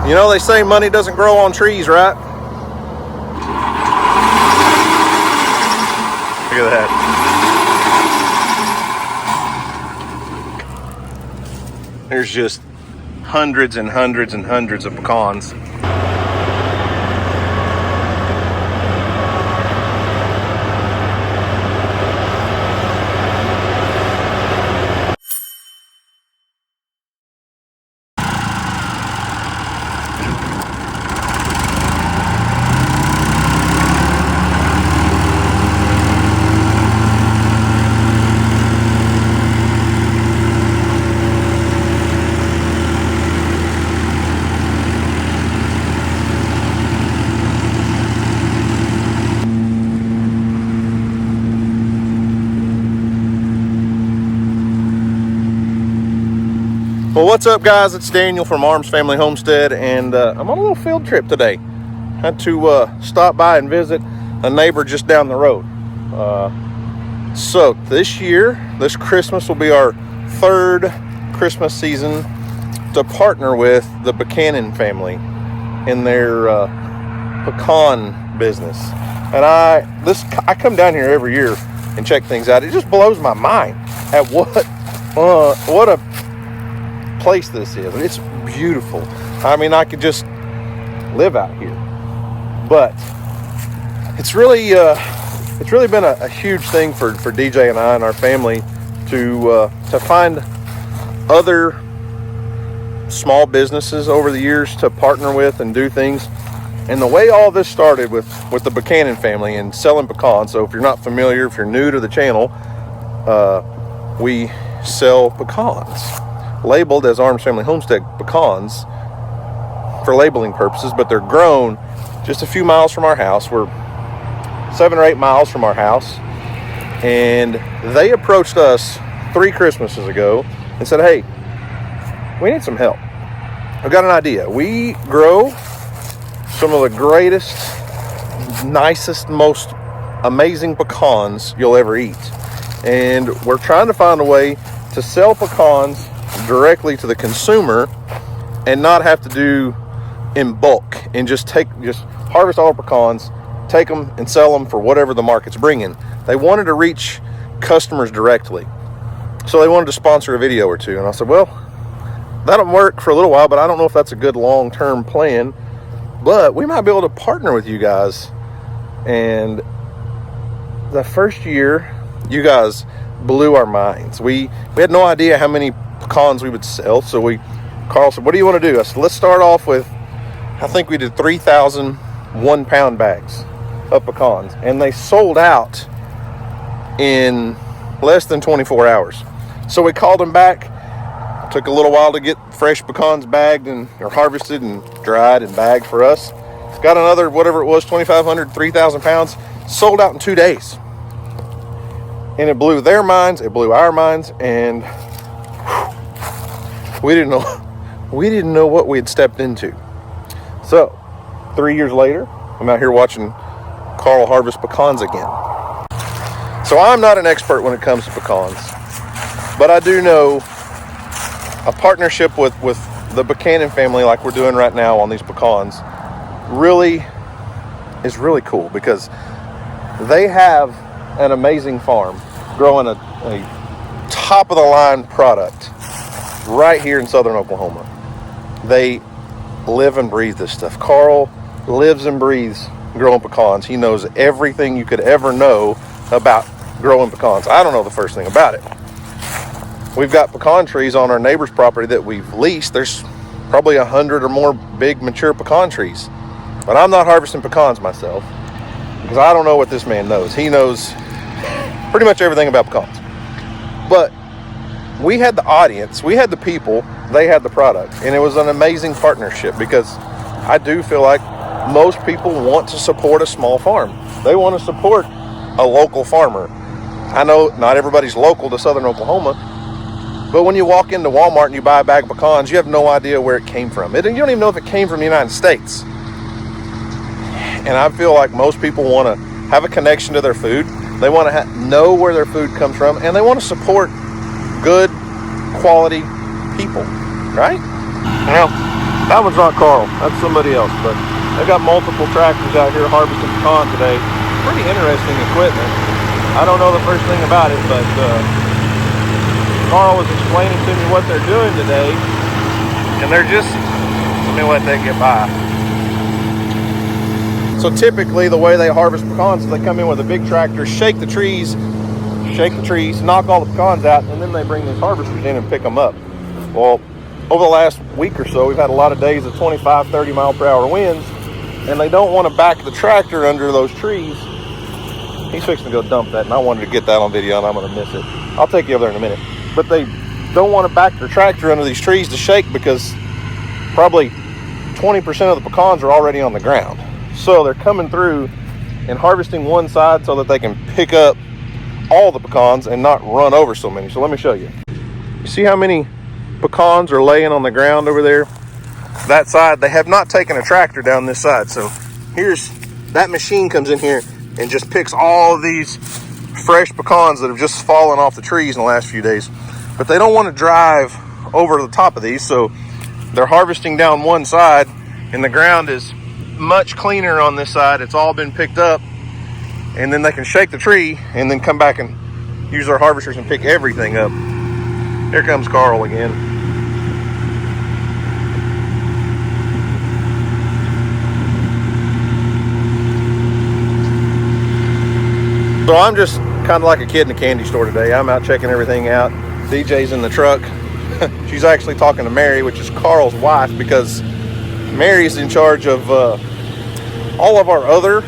You know, they say money doesn't grow on trees, right? Look at that. There's just hundreds and hundreds and hundreds of pecans. Well, what's up, guys? It's Daniel from Arms Family Homestead, and I'm on a little field trip today. Had to stop by and visit a neighbor just down the road. So this year, this Christmas will be our third Christmas season to partner with the Pecan family in their pecan business. And I come down here every year and check things out. It just blows my mind at what a place this is. It's beautiful. I mean, I could just live out here, but it's really been a huge thing for DJ and I and our family to find other small businesses over the years to partner with and do things. And the way all this started with the Pecan family and selling pecans. So if you're not familiar, if you're new to the channel, we sell pecans labeled as Arms Family Homestead pecans for labeling purposes, but they're grown just a few miles from our house. We're 7 or 8 miles from our house, and they approached us 3 Christmases ago and said, hey, we need some help. I've got an idea. We grow some of the greatest, nicest, most amazing pecans you'll ever eat, and we're trying to find a way to sell pecans directly to the consumer and not have to do in bulk and just harvest all our pecans, take them and sell them for whatever the market's bringing. They wanted to reach customers directly, so they wanted to sponsor a video or two. And I said, well, that'll work for a little while, but I don't know if that's a good long-term plan, but we might be able to partner with you guys. And the first year, you guys blew our minds. We had no idea how many pecans we would sell. So Carl said, what do you want to do? I said, let's start off with, I think we did 3,000 1-pound bags of pecans, and they sold out in less than 24 hours. So we called them back. Took a little while to get fresh pecans bagged or harvested and dried and bagged for us. Got another, whatever it was, 2,500, 3,000 pounds, sold out in 2 days. And it blew their minds, it blew our minds, and we didn't know what we had stepped into. So 3 years later, I'm out here watching Carl harvest pecans again. So I'm not an expert when it comes to pecans, but I do know a partnership with the Pecan family like we're doing right now on these pecans is really cool, because they have an amazing farm growing a top of the line product right here in southern Oklahoma. They live and breathe this stuff. Carl lives and breathes growing pecans. He knows everything you could ever know about growing pecans. I don't know the first thing about it. We've got pecan trees on our neighbor's property that we've leased. There's probably 100 or more big mature pecan trees, but I'm not harvesting pecans myself because I don't know what this man knows. He knows pretty much everything about pecans. But we had the audience, we had the people, they had the product, and it was an amazing partnership, because I do feel like most people want to support a small farm. They want to support a local farmer. I know not everybody's local to southern Oklahoma, but when you walk into Walmart and you buy a bag of pecans, you have no idea where it came from. You don't even know if it came from the United States. And I feel like most people want to have a connection to their food. They want to know where their food comes from, and they want to support good quality people, right? Now, That one's not Carl, that's somebody else, but they've got multiple tractors out here harvesting pecan today. Pretty interesting equipment. I don't know the first thing about it, but Carl was explaining to me what they're doing today, and they're just, let me let that get by. So typically the way they harvest pecans is they come in with a big tractor, shake the trees, knock all the pecans out, and then they bring these harvesters in and pick them up. Well, over the last week or so, we've had a lot of days of 25, 30 mile per hour winds, and they don't want to back the tractor under those trees. He's fixing to go dump that, and I wanted to get that on video, and I'm going to miss it. I'll take you over there in a minute. But they don't want to back their tractor under these trees to shake because probably 20% of the pecans are already on the ground. So they're coming through and harvesting one side so that they can pick up all the pecans and not run over so many. So let me show you. You see how many pecans are laying on the ground over there? That side, they have not taken a tractor down this side. So here's, that machine comes in here and just picks all of these fresh pecans that have just fallen off the trees in the last few days. But they don't want to drive over the top of these, so they're harvesting down one side, and the ground is much cleaner on this side. It's all been picked up, and then they can shake the tree and then come back and use their harvesters and pick everything up. Here comes Carl again. So I'm just kind of like a kid in a candy store today. I'm out checking everything out. DJ's in the truck. She's actually talking to Mary, which is Carl's wife, because Mary's in charge of all of our other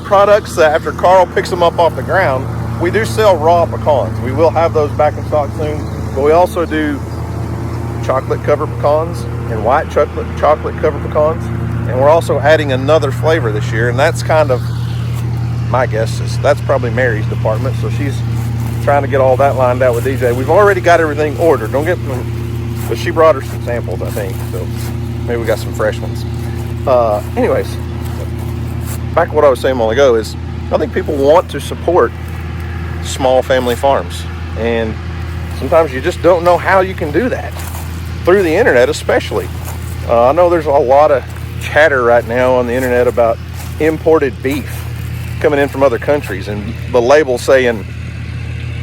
products. After Carl picks them up off the ground, we do sell raw pecans. We will have those back in stock soon, but we also do chocolate covered pecans and white chocolate covered pecans, and we're also adding another flavor this year, and that's kind of, my guess is that's probably Mary's department, so she's trying to get all that lined out with DJ. We've already got everything ordered, but she brought her some samples, I think, so maybe we got some fresh ones. Anyways, back to what I was saying a while ago is I think people want to support small family farms, and sometimes you just don't know how you can do that through the internet, especially. I know there's a lot of chatter right now on the internet about imported beef coming in from other countries, and the label saying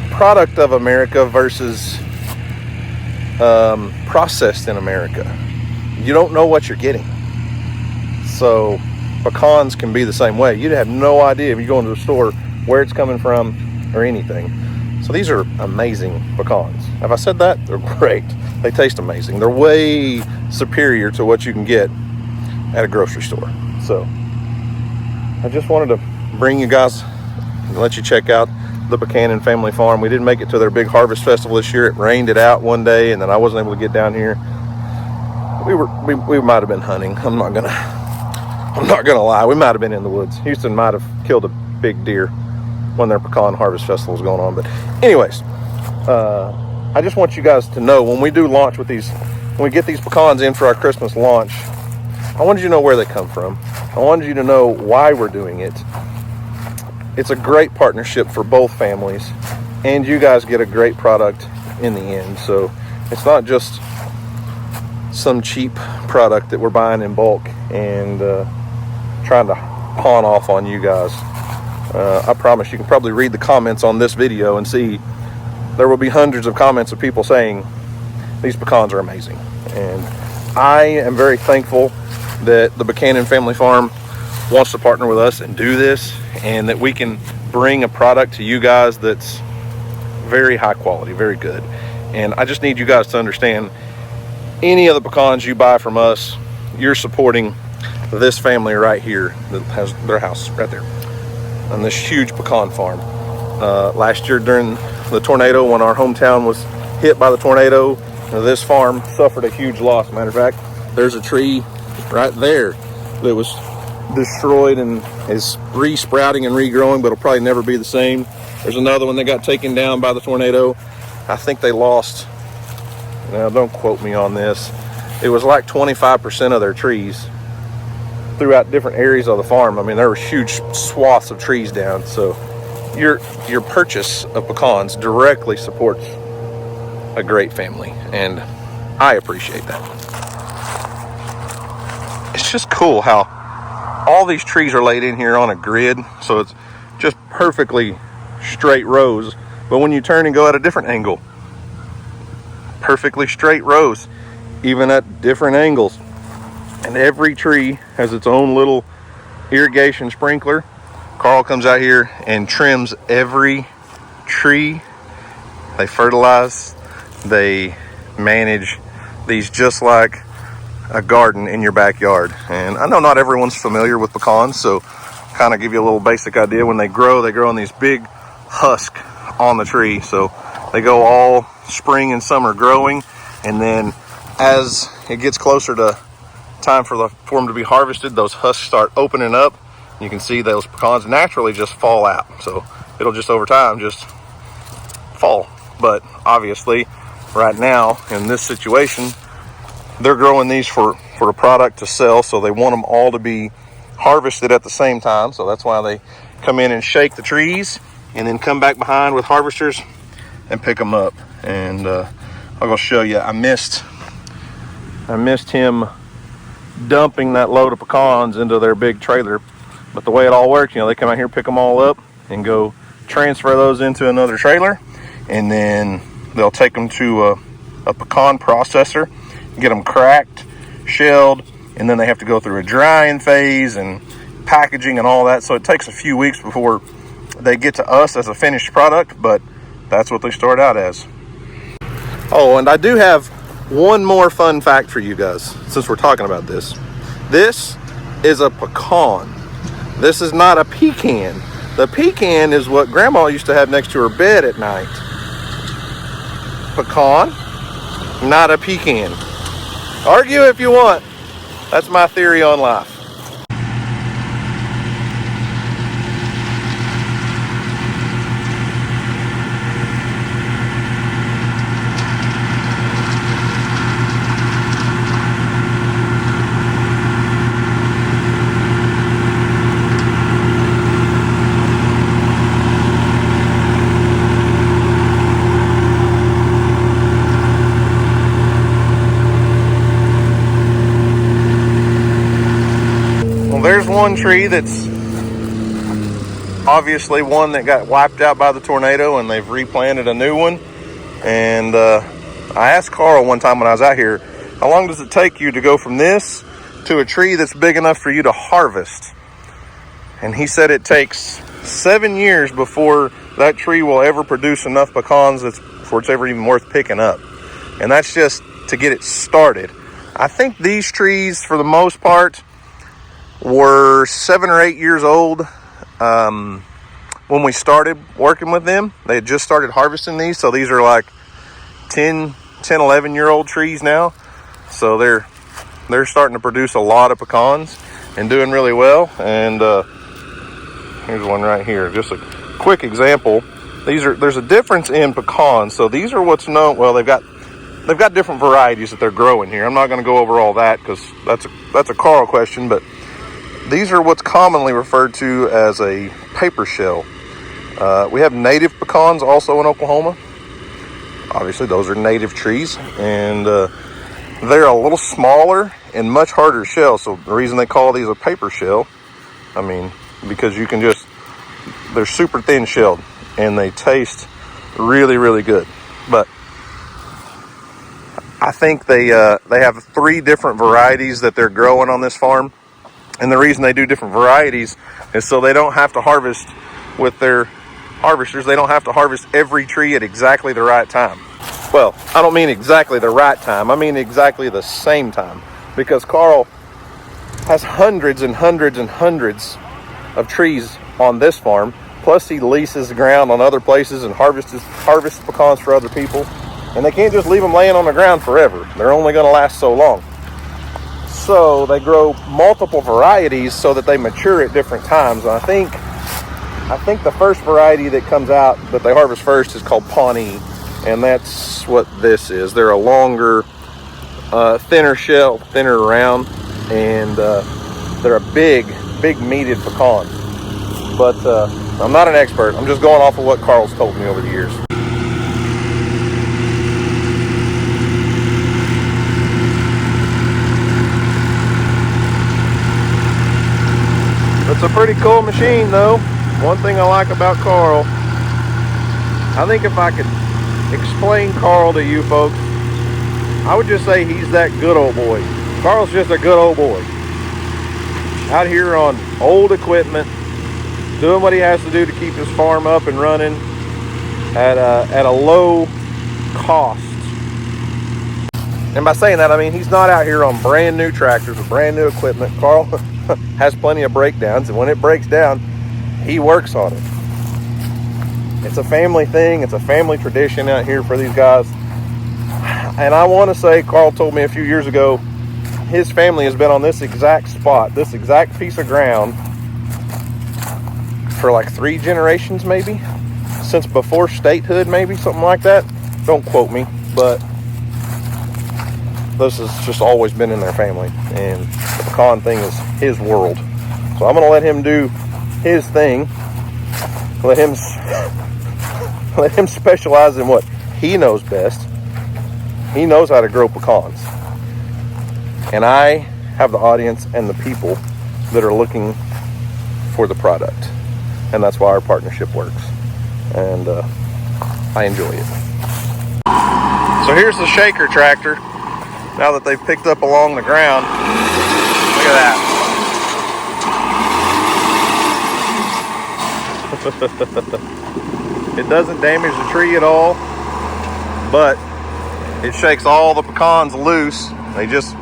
product of America versus processed in America. You don't know what you're getting. So pecans can be the same way. You'd have no idea if you go into the store where it's coming from or anything. So these are amazing pecans. Have I said that? They're great. They taste amazing. They're way superior to what you can get at a grocery store. So I just wanted to bring you guys and let you check out the Pecan family farm. We didn't make it to their big harvest festival this year. It rained it out one day, and then I wasn't able to get down here. We might have been hunting. I'm not gonna lie. We might have been in the woods. Houston might have killed a big deer when their pecan harvest festival was going on. But anyways, I just want you guys to know, when we do launch with these, when we get these pecans in for our Christmas launch, I wanted you to know where they come from. I wanted you to know why we're doing it. It's a great partnership for both families, and you guys get a great product in the end. So it's not just some cheap product that we're buying in bulk and trying to pawn off on you guys. I promise you can probably read the comments on this video and see there will be hundreds of comments of people saying these pecans are amazing. And I am very thankful that the Pecan family farm wants to partner with us and do this, and that we can bring a product to you guys that's very high quality, very good. And I just need you guys to understand, any of the pecans you buy from us, you're supporting this family right here that has their house right there on this huge pecan farm. Last year during the tornado, when our hometown was hit by the tornado, this farm suffered a huge loss. Matter of fact, there's a tree right there that was destroyed and is re-sprouting and regrowing, but it'll probably never be the same. There's another one that got taken down by the tornado. I think they lost, now don't quote me on this, it was like 25% of their trees throughout different areas of the farm. I mean, there were huge swaths of trees down. So your purchase of pecans directly supports a great family, and I appreciate that. just cool how all these trees are laid in here on a grid, so it's just perfectly straight rows. But when you turn and go at a different angle, perfectly straight rows, even at different angles. And every tree has its own little irrigation sprinkler. Carl comes out here and trims every tree. They fertilize, they manage these just like a garden in your backyard. And I know not everyone's familiar with pecans, so kind of give you a little basic idea. When they grow in these big husk on the tree. So they go all spring and summer growing, and then as it gets closer to time for them to be harvested, those husks start opening up. You can see those pecans naturally just fall out. So it'll just over time just fall. But obviously right now in this situation, they're growing these for a product to sell, so they want them all to be harvested at the same time. So that's why they come in and shake the trees and then come back behind with harvesters and pick them up. And I'm gonna show you, I missed him dumping that load of pecans into their big trailer. But the way it all works, they come out here, pick them all up, and go transfer those into another trailer, and then they'll take them to a pecan processor, get them cracked, shelled, and then they have to go through a drying phase and packaging and all that. So it takes a few weeks before they get to us as a finished product, but that's what they start out as. Oh, and I do have one more fun fact for you guys, since we're talking about this. This is a pecan. This is not a pecan. The pecan is what Grandma used to have next to her bed at night. Pecan, not a pecan. Argue if you want. That's my theory on life. There's one tree that's obviously one that got wiped out by the tornado, and they've replanted a new one. And I asked Carl one time when I was out here, how long does it take you to go from this to a tree that's big enough for you to harvest? And he said it takes 7 years before that tree will ever produce enough pecans before it's ever even worth picking up. And that's just to get it started. I think these trees, for the most part, were 7 or 8 years old when we started working with them. They had just started harvesting these, so these are like 10, 11 year old trees now. So they're starting to produce a lot of pecans and doing really well. And here's one right here, just a quick example. There's a difference in pecans. So these are what's known, well, they've got different varieties that they're growing here. I'm not going to go over all that because that's a Carl question, but these are what's commonly referred to as a paper shell. We have native pecans also in Oklahoma. Obviously, those are native trees, and they're a little smaller and much harder to shell. So the reason they call these a paper shell, because they're super thin shelled, and they taste really, really good. But I think they have 3 different varieties that they're growing on this farm. And the reason they do different varieties is so they don't have to harvest with their harvesters. They don't have to harvest every tree at exactly the right time. Well, I don't mean exactly the right time. I mean exactly the same time. Because Carl has hundreds and hundreds and hundreds of trees on this farm. Plus he leases the ground on other places and harvests pecans for other people. And they can't just leave them laying on the ground forever. They're only going to last so long. So they grow multiple varieties so that they mature at different times. And I think the first variety that comes out that they harvest first is called Pawnee, and that's what this is. They're a longer, thinner shell, thinner around, and they're a big meated pecan. But I'm not an expert. I'm just going off of what Carl's told me over the years. It's a pretty cool machine though. One thing I like about Carl, I think if I could explain Carl to you folks, I would just say he's that good old boy. Carl's just a good old boy. Out here on old equipment, doing what he has to do to keep his farm up and running at a low cost. And by saying that, I mean he's not out here on brand new tractors with brand new equipment. Carl has plenty of breakdowns, and when it breaks down, he works on it. It's a family thing. It's a family tradition out here for these guys. And I want to say, Carl told me a few years ago, his family has been on this exact spot, this exact piece of ground for like 3 generations maybe, since before statehood, maybe something like that. Don't quote me, but this has just always been in their family, and the pecan thing is his world. So I'm going to let him do his thing. Let him specialize in what he knows best. He knows how to grow pecans. And I have the audience and the people that are looking for the product. And that's why our partnership works. And I enjoy it. So here's the shaker tractor. Now that they've picked up along the ground. Look at that. It doesn't damage the tree at all, but it shakes all the pecans loose. They just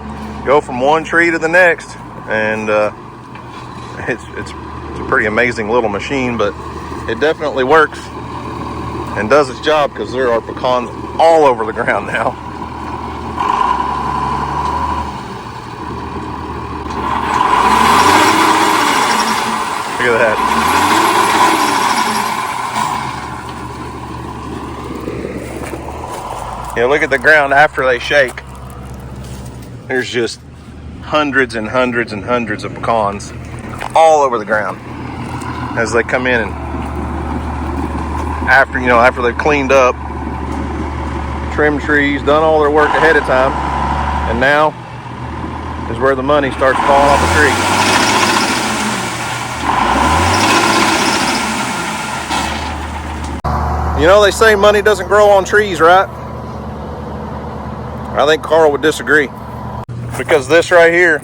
go from one tree to the next, and it's a pretty amazing little machine, but it definitely works and does its job, because there are pecans all over the ground now. Look at that. Yeah, look at the ground after they shake. There's just hundreds and hundreds and hundreds of pecans all over the ground as they come in, and after they've cleaned up, trimmed trees, done all their work ahead of time, and now is where the money starts falling off the tree. You know, they say money doesn't grow on trees, right? I think Carl would disagree, because this right here,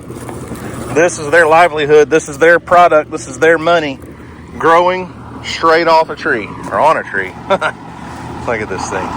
this is their livelihood, this is their product, this is their money growing straight off a tree, or on a tree. Look at this thing.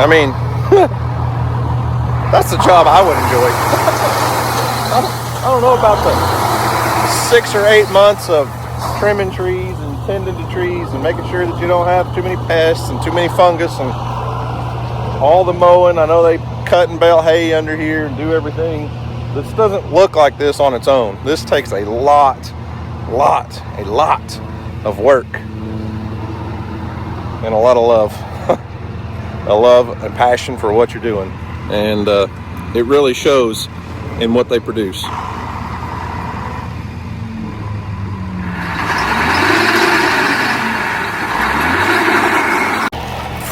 I mean, that's the job I would enjoy. I don't know about the 6 or 8 months of trimming trees and tending to trees and making sure that you don't have too many pests and too many fungus and all the mowing. I know they cut and bale hay under here and do everything. This doesn't look like this on its own. This takes a lot of work and a lot of love. A love and passion for what you're doing, and it really shows in what they produce.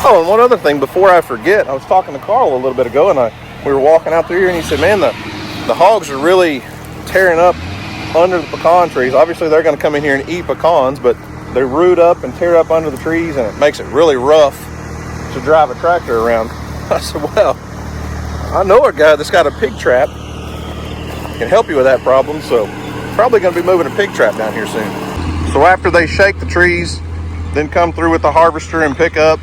Oh, and one other thing before I forget, I was talking to Carl a little bit ago, and we were walking out through here, and he said, man, the hogs are really tearing up under the pecan trees. Obviously they're going to come in here and eat pecans, but they root up and tear up under the trees, and it makes it really rough to drive a tractor around. I said, well, I know a guy that's got a pig trap, can help you with that problem, so probably going to be moving a pig trap down here soon. So after they shake the trees, then come through with the harvester and pick up,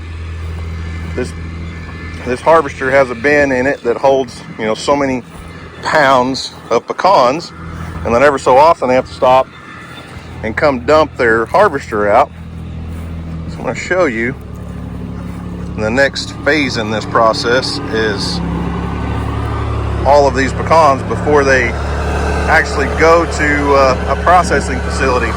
this harvester has a bin in it that holds, so many pounds of pecans, and then every so often they have to stop and come dump their harvester out. So I'm going to show you And the next phase in this process is all of these pecans before they actually go to a processing facility.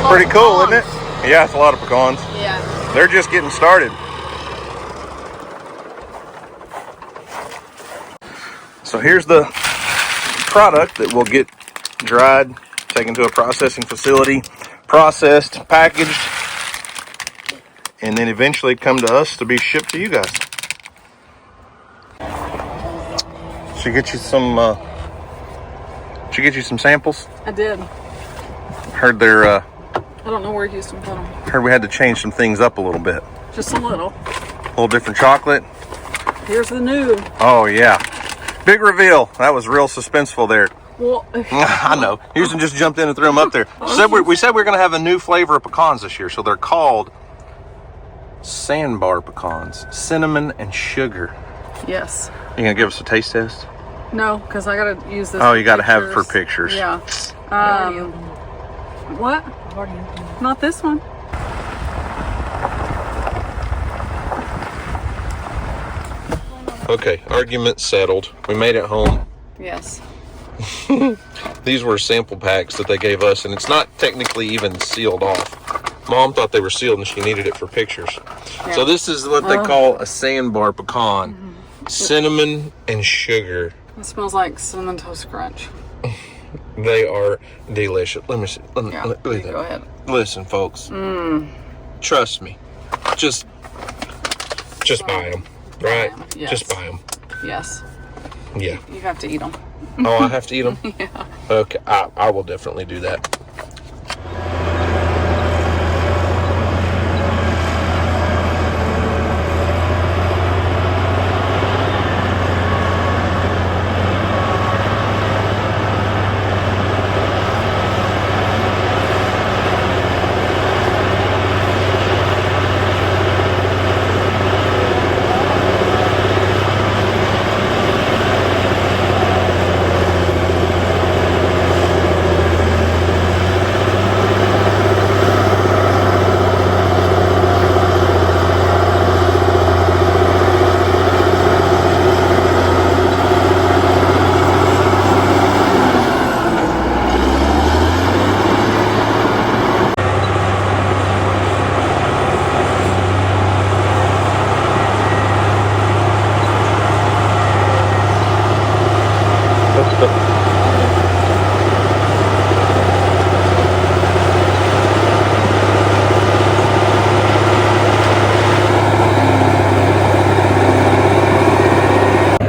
Pretty cool, isn't it? Yeah, it's a lot of pecans. Yeah. They're just getting started. So here's the product that will get dried, taken to a processing facility, processed, packaged, and then eventually come to us to be shipped to you guys. Should get you some. Should get you some samples. I did. Heard they're. I don't know where Houston put them. Heard we had to change some things up a little bit. Just a little. A little different chocolate. Here's the new. Oh yeah, big reveal. That was real suspenseful there. Well, I know. Houston just jumped in and threw them up there. We said we were going to have a new flavor of pecans this year, so they're called sandbar pecans, cinnamon and sugar. yes. You gonna give us a taste test? No, because I gotta use this. Oh, you got to have it for pictures. Yeah. What? Not this one. Okay, argument settled. We made it home. Yes. These were sample packs that they gave us, and it's not technically even sealed off. Mom thought they were sealed and she needed it for pictures. Yeah. So this is what they call a sandbar pecan. Mm-hmm. Cinnamon and sugar. It smells like Cinnamon Toast Crunch. They are delicious. Let me see. Go ahead. Listen, folks. Trust me. Just buy them, right? Yes. Just buy them. Yes. Yeah. You have to eat them. Oh, I have to eat them? Yeah. Okay, I will definitely do that.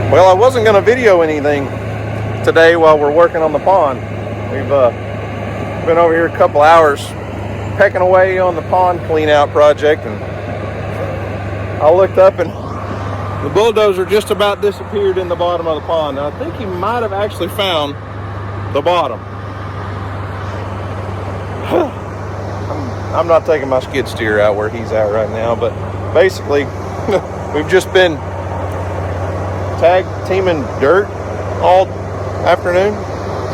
Well, I wasn't going to video anything today while we're working on the pond. We've been over here a couple hours pecking away on the pond clean out project, and I looked up and the bulldozer just about disappeared in the bottom of the pond. Now, I think he might have actually found the bottom. I'm not taking my skid steer out where he's at right now, but basically we've just been tag teaming dirt all afternoon.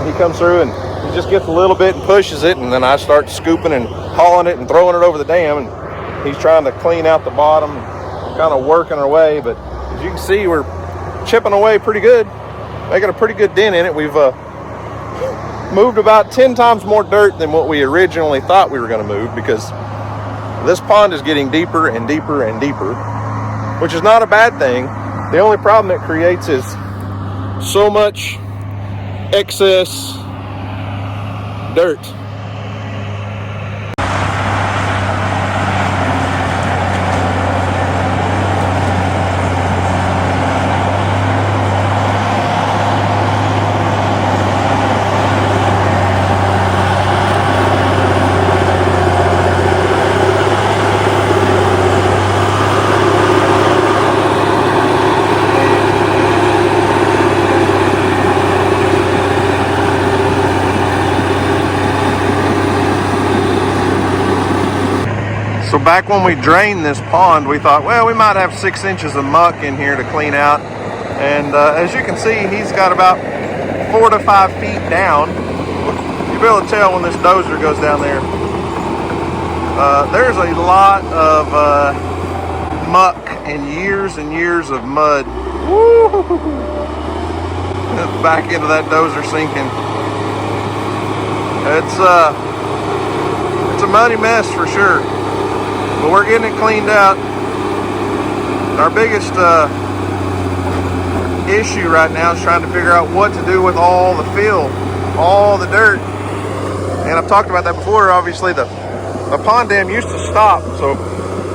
He comes through and he just gets a little bit and pushes it, and then I start scooping and hauling it and throwing it over the dam, and he's trying to clean out the bottom, kind of working our way. But as you can see, we're chipping away pretty good, making a pretty good dent in it. We've moved about 10 times more dirt than what we originally thought we were going to move, because this pond is getting deeper and deeper and deeper, which is not a bad thing. The only problem it creates is so much excess dirt. back when we drained this pond, we thought, well, we might have 6 inches of muck in here to clean out. And as you can see, he's got about 4 to 5 feet down. You'll be able to tell when this dozer goes down there. There's a lot of muck and years of mud. Woo! Back into that dozer sinking. It's a muddy mess for sure, but we're getting it cleaned out. Our biggest issue right now is trying to figure out what to do with all the fill, all the dirt. And I've talked about that before. Obviously the pond dam used to stop, so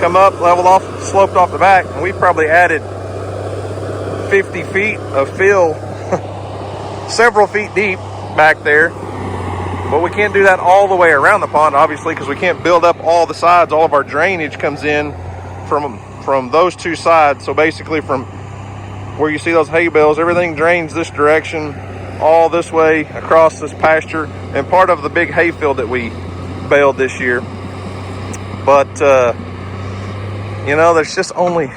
come up, leveled off, sloped off the back, and we probably added 50 feet of fill several feet deep back there. But we can't do that all the way around the pond, obviously, because we can't build up all the sides. All of our drainage comes in from those two sides. So basically from where you see those hay bales, everything drains this direction, all this way across this pasture, and part of the big hay field that we baled this year. But, you know, there's just only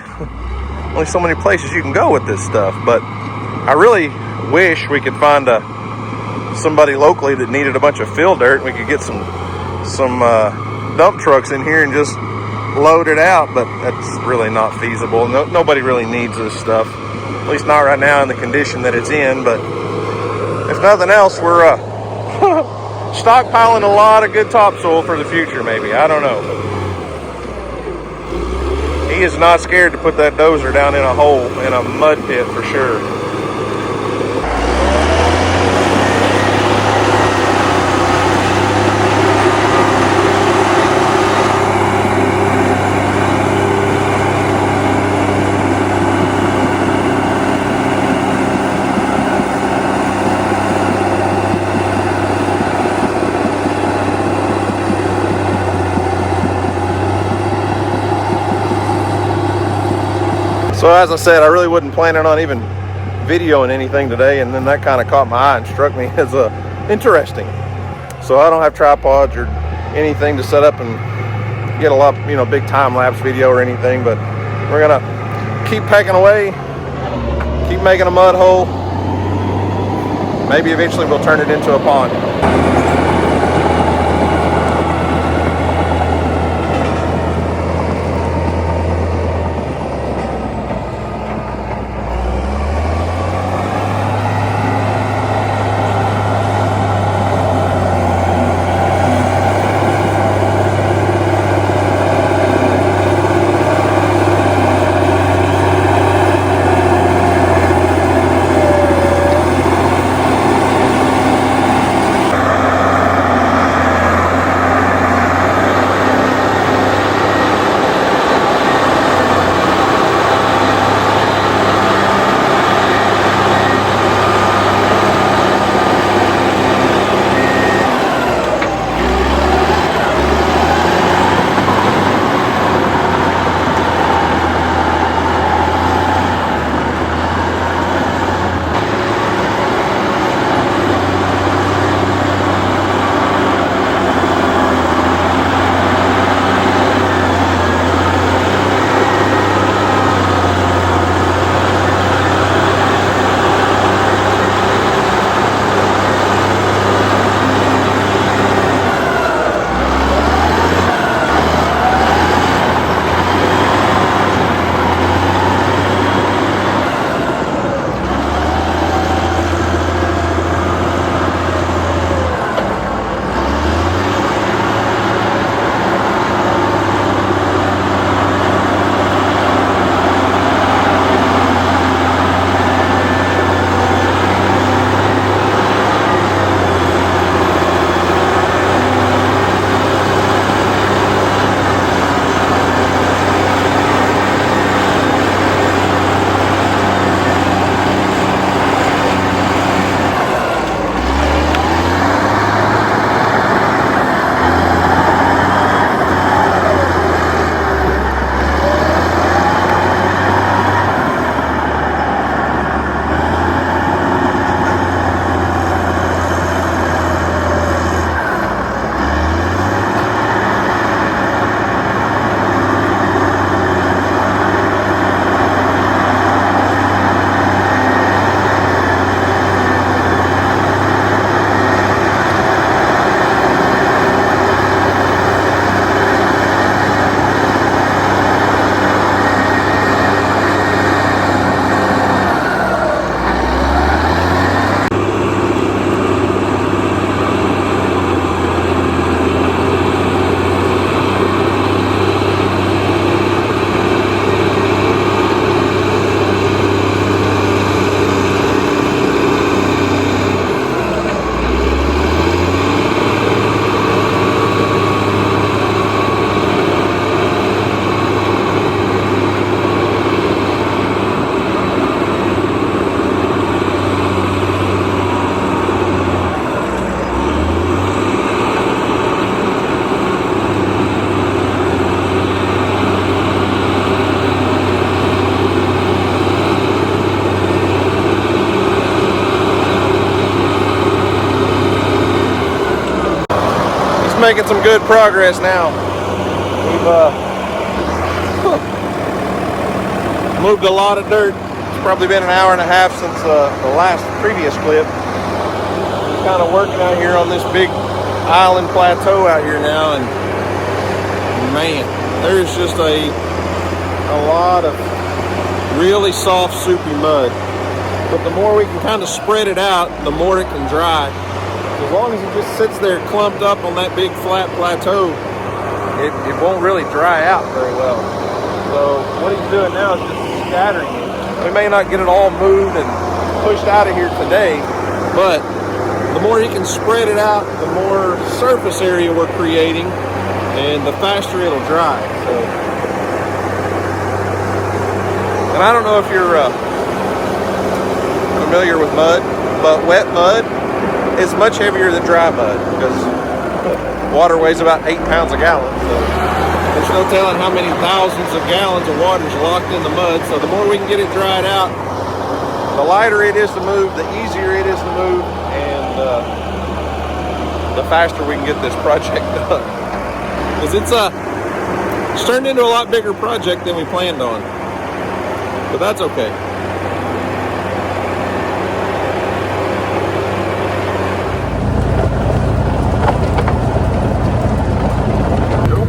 so many places you can go with this stuff. But I really wish we could find somebody locally that needed a bunch of fill dirt, and we could get some dump trucks in here and just load it out, but that's really not feasible. Nobody really needs this stuff, at least not right now in the condition that it's in. But if nothing else, we're stockpiling a lot of good topsoil for the future, maybe. I don't know. He is not scared to put that dozer down in a hole, in a mud pit for sure. So as I said, I really wasn't planning on even videoing anything today, and then that kind of caught my eye and struck me as interesting. So I don't have tripods or anything to set up and get a lot, big time-lapse video or anything, but we're gonna keep pecking away, keep making a mud hole. Maybe eventually we'll turn it into a pond. making some good progress now. We've moved a lot of dirt. It's probably been an hour and a half since the previous clip. Just kind of working out here on this big island plateau out here now, and man, there's just a lot of really soft, soupy mud. But the more we can kind of spread it out, the more it can dry. As long as it just sits there clumped up on that big flat plateau, it won't really dry out very well. So what he's doing now is just scattering it. We may not get it all moved and pushed out of here today, but the more he can spread it out, the more surface area we're creating, and the faster it'll dry. So, and I don't know if you're familiar with mud, but wet mud is much heavier than dry mud because water weighs about 8 pounds a gallon. So there's no telling how many thousands of gallons of water is locked in the mud. So the more we can get it dried out, the lighter it is to move, the easier it is to move, and the faster we can get this project done. Because it's turned into a lot bigger project than we planned on. But that's okay.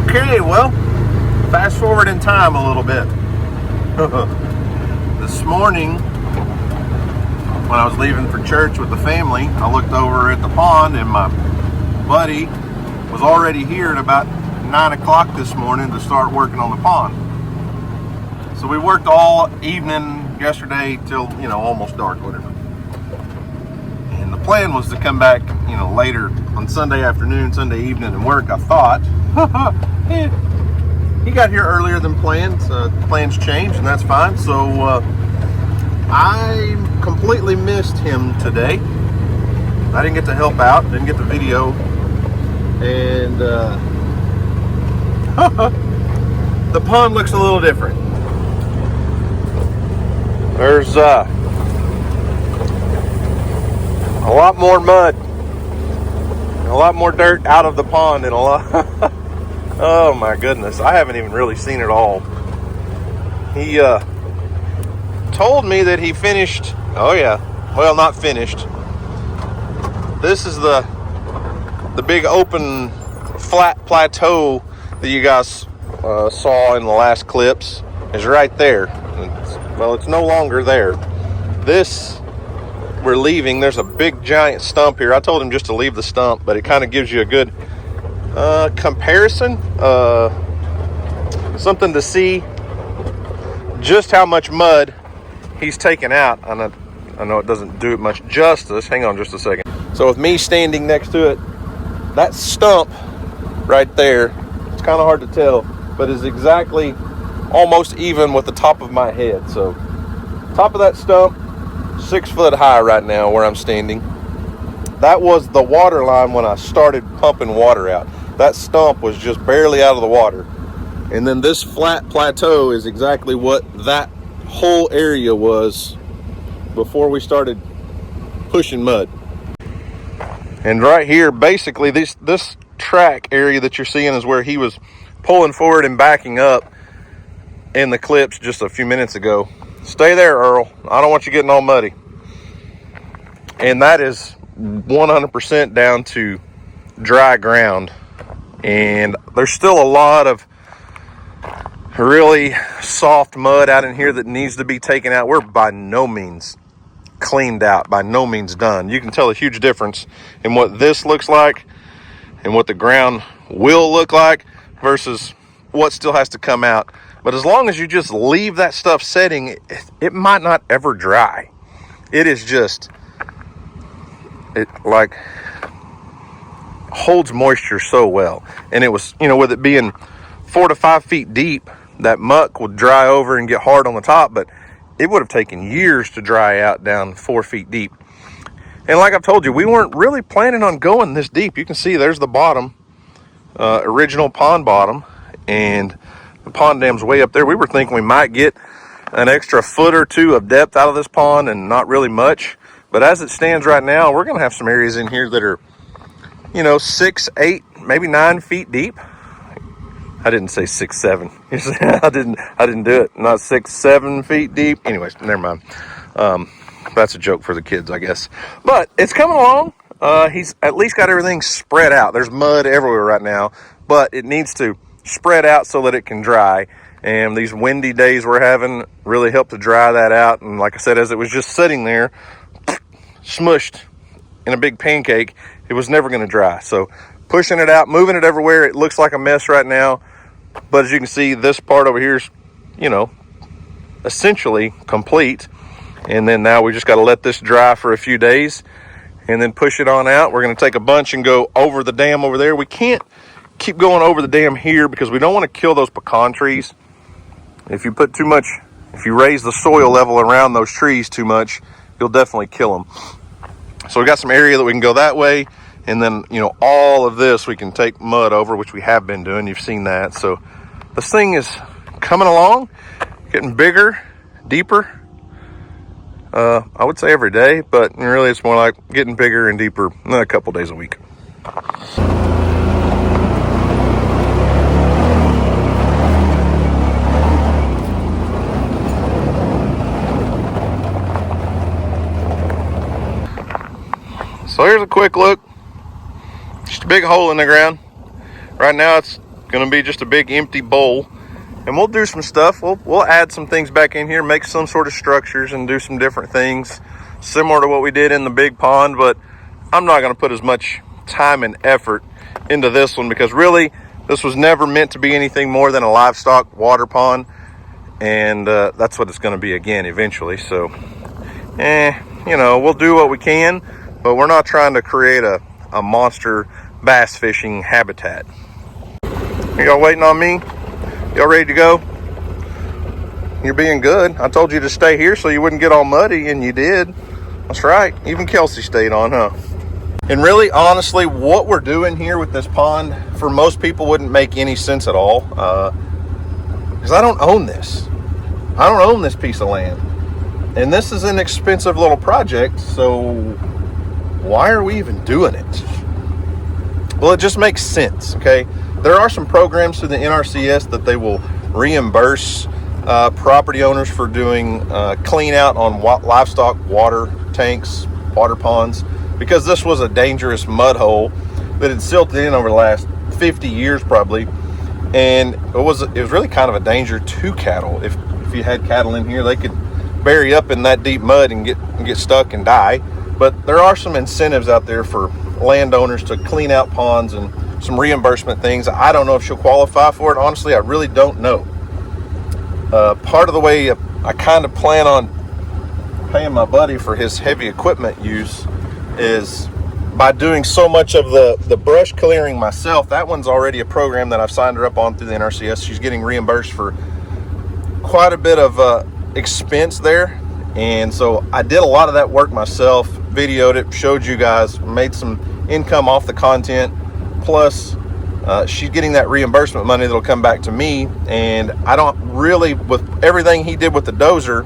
Okay, well, fast forward in time a little bit. This morning, when I was leaving for church with the family, I looked over at the pond, and my buddy was already here at about 9 o'clock this morning to start working on the pond. So we worked all evening yesterday till, almost dark, whatever. And the plan was to come back, later on Sunday afternoon, Sunday evening and work, I thought. He got here earlier than planned. Plans changed, and that's fine. So I completely missed him today. I didn't get to help out, didn't get the video, and the pond looks a little different. There's a lot more mud, a lot more dirt out of the pond, and a lot. Oh my goodness, I haven't even really seen it all. He told me that he finished. Oh yeah, well, not finished. This is the big open flat plateau that you guys saw in the last clips is right there. It's no longer there. This, we're leaving. There's a big giant stump here. I told him just to leave the stump, but it kind of gives you a good comparison, something to see just how much mud he's taken out. I know it doesn't do it much justice. Hang on just a second. So with me standing next to it, that stump right there, it's kind of hard to tell, but is exactly almost even with the top of my head. So top of that stump, 6 foot high right now where I'm standing. That was the water line when I started pumping water out. That stump was just barely out of the water. And then this flat plateau is exactly what that whole area was before we started pushing mud. And right here, basically this track area that you're seeing is where he was pulling forward and backing up in the clips just a few minutes ago. Stay there, Earl. I don't want you getting all muddy. And that is 100% down to dry ground. And there's still a lot of really soft mud out in here that needs to be taken out. We're by no means cleaned out, by no means done. You can tell a huge difference in what this looks like and what the ground will look like versus what still has to come out. But as long as you just leave that stuff setting, it might not ever dry. It is just, it like holds moisture so well. And it was, with it being 4 to 5 feet deep, that muck would dry over and get hard on the top, but it would have taken years to dry out down 4 feet deep. And like I've told you, we weren't really planning on going this deep. You can see there's the bottom, original pond bottom, and the pond dam's way up there. We were thinking we might get an extra foot or two of depth out of this pond and not really much. But as it stands right now, we're going to have some areas in here that are, 6, 8, maybe 9 feet deep. I didn't say 6, 7. I didn't do it. Not 6, 7 feet deep. Anyways, never mind. That's a joke for the kids, I guess. But it's coming along. He's at least got everything spread out. There's mud everywhere right now, but it needs to spread out so that it can dry. And these windy days we're having really help to dry that out. And like I said, as it was just sitting there, smushed in a big pancake, it was never going to dry. So pushing it out, moving it everywhere. It looks like a mess right now. But as you can see, this part over here is, essentially complete. And then now we just got to let this dry for a few days and then push it on out. We're going to take a bunch and go over the dam over there. We can't keep going over the dam here because we don't want to kill those pecan trees. If you put too much, if you raise the soil level around those trees too much, you'll definitely kill them. So we got some area that we can go that way. And then, all of this we can take mud over, which we have been doing. You've seen that. So this thing is coming along, getting bigger, deeper. I would say every day, but really it's more like getting bigger and deeper a couple days a week. So here's a quick look. Just a big hole in the ground. Right now it's going to be just a big empty bowl. And we'll do some stuff. We'll add some things back in here, make some sort of structures and do some different things similar to what we did in the big pond. But I'm not going to put as much time and effort into this one because really this was never meant to be anything more than a livestock water pond. And that's what it's going to be again eventually. So, we'll do what we can, but we're not trying to create a monster bass fishing habitat. Are y'all waiting on me? Y'all ready to go? You're being good. I told you to stay here so you wouldn't get all muddy, and you did. That's right. Even Kelsey stayed on, huh? And really, honestly, what we're doing here with this pond, for most people, wouldn't make any sense at all. Because I don't own this. I don't own this piece of land. And this is an expensive little project, so why are we even doing it? Well, it just makes sense, okay? There are some programs through the NRCS that they will reimburse property owners for doing clean out on livestock water tanks, water ponds, because this was a dangerous mud hole that had silted in over the last 50 years probably. And it was really kind of a danger to cattle. If you had cattle in here, they could bury up in that deep mud and get stuck and die. But there are some incentives out there for landowners to clean out ponds and some reimbursement things. I don't know if she'll qualify for it. Honestly, I really don't know. Part of the way I kind of plan on paying my buddy for his heavy equipment use is by doing so much of the brush clearing myself. That one's already a program that I've signed her up on through the NRCS. She's getting reimbursed for quite a bit of expense there. And so I did a lot of that work myself, videoed it, showed you guys, made some income off the content. Plus, she's getting that reimbursement money that'll come back to me. And I don't really, with everything he did with the Dozer,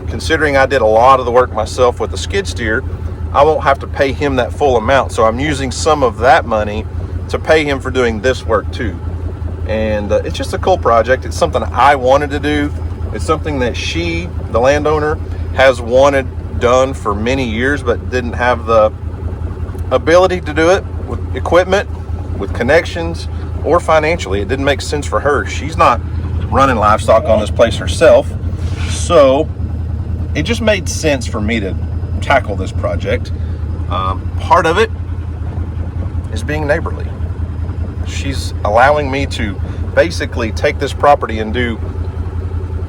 considering I did a lot of the work myself with the skid steer, I won't have to pay him that full amount. So I'm using some of that money to pay him for doing this work too. And it's just a cool project. It's something I wanted to do. It's something that she, the landowner, has wanted done for many years, but didn't have the ability to do it with equipment, with connections, or financially. It didn't make sense for her. She's not running livestock on this place herself. So it just made sense for me to tackle this project. Part of it is being neighborly. She's allowing me to basically take this property and do,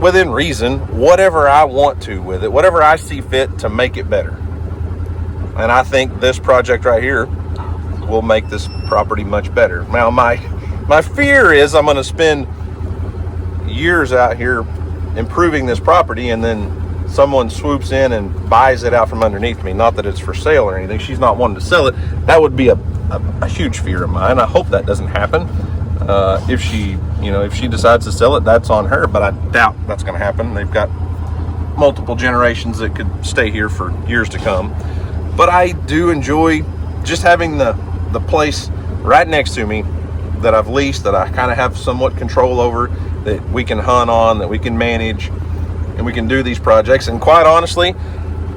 within reason, whatever I want to with it, whatever I see fit to make it better. And I think this project right here will make this property much better. Now, my fear is I'm going to spend years out here improving this property and then someone swoops in and buys it out from underneath me. Not that it's for sale or anything. She's not wanting to sell it. That would be a huge fear of mine. I hope that doesn't happen. If she decides to sell it, that's on her, but I doubt that's going to happen. They've got multiple generations that could stay here for years to come. But I do enjoy just having the place right next to me that I've leased, that I kind of have somewhat control over, that we can hunt on, that we can manage, and we can do these projects. And quite honestly,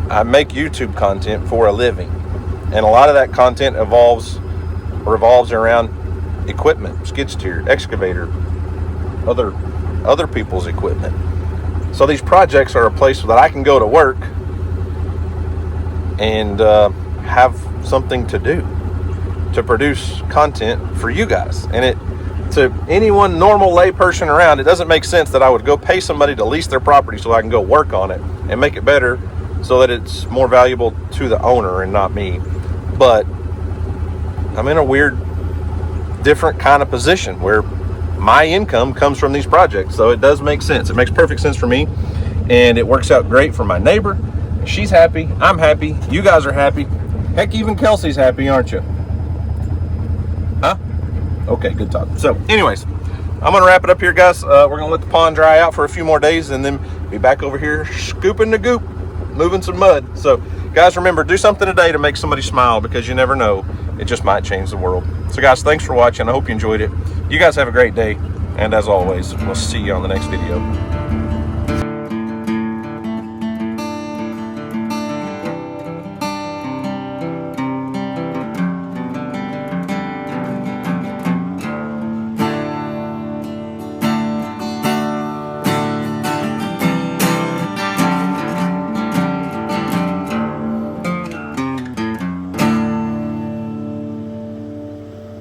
I make YouTube content for a living, and a lot of that content revolves around equipment, skid steer, excavator, other people's equipment. So these projects are a place that I can go to work and have something to do, to produce content for you guys. And to anyone normal lay person around, it doesn't make sense that I would go pay somebody to lease their property so I can go work on it and make it better so that it's more valuable to the owner and not me. But I'm in a weird, different kind of position where my income comes from these projects. So it does make sense. It makes perfect sense for me, and it works out great for my neighbor. She's happy, I'm happy, you guys are happy. Heck, even Kelsey's happy, aren't you? Huh? Okay, good talk. So anyways, I'm gonna wrap it up here, guys. We're gonna let the pond dry out for a few more days and then be back over here scooping the goop, moving some mud. So guys, remember, do something today to make somebody smile, because you never know, it just might change the world. So guys, thanks for watching. I hope you enjoyed it. You guys have a great day, and as always, we'll see you on the next video.